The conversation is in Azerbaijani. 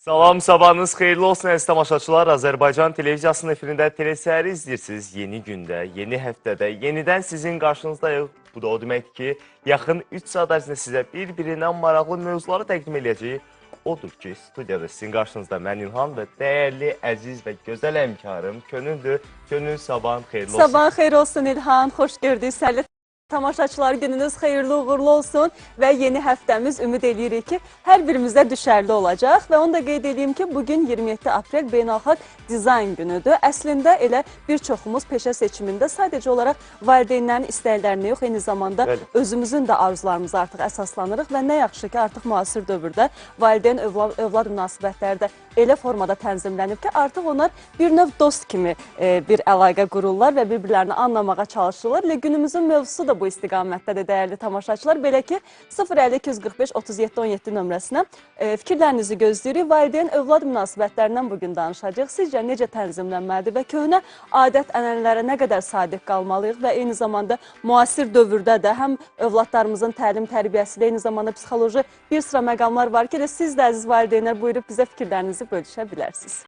Salam, sabahınız xeyirli olsun əziz tamaşaçılar. Azərbaycan televiziyasının efirində telesəhəri izləyirsiniz. Yeni gündə, yeni həftədə yenidən sizin qarşınızdayıq. Bu da o deməkdir ki, yaxın 3 saat ərzində sizə bir-birindən maraqlı mövzuları təqdim edəcəyik. Odur ki, studiyada sizin qarşınızda mən İlhan və dəyərli, əziz və gözəl həmkarım Könüldür. Könül, sabahın xeyirli olsun. Sabahın xeyir olsun İlhan, xoş gördük səni. Tamaşaçılar, gününüz xeyirli uğurlu olsun və yeni həftəmiz ümid edirik ki, hər birimizdə düşərli olacaq və onu da qeyd edeyim ki, bugün 27 aprel Beynəlxalq Dizayn günüdür. Əslində elə bir çoxumuz peşə seçimində sadəcə olaraq valideynlərin istəklərinə yox, eyni zamanda özümüzün də arzularımıza artıq əsaslanırıq və nə yaxşı ki, artıq müasir dövrdə valideyn-övlad münasibətləri də elə formada tənzimlənib ki, artıq onlar bir növ dost kimi bir əlaqə qururlar və bir-birlərini anlamağa çalışırlar. Elə günümüzün mövzusu da bu istiqamətdədir, dəyərli tamaşaçılar. Belə ki, 050-245-37-17 nömrəsinə fikirlərinizi gözləyirik. Valideyn-övlad münasibətlərindən bugün danışacağıq. Sizcə necə tənzimlənməlidir və köhnə adət-ənənələrə nə qədər sadiq qalmalıyıq və eyni zamanda müasir dövrdə də həm övladlarımızın təlim-tərbiyəsi, eyni zamanda psixoloji bir sıra məqamlar var ki, siz də əziz valideynlər buyurub bizə fikirlərinizi bölüşə bilərsiniz.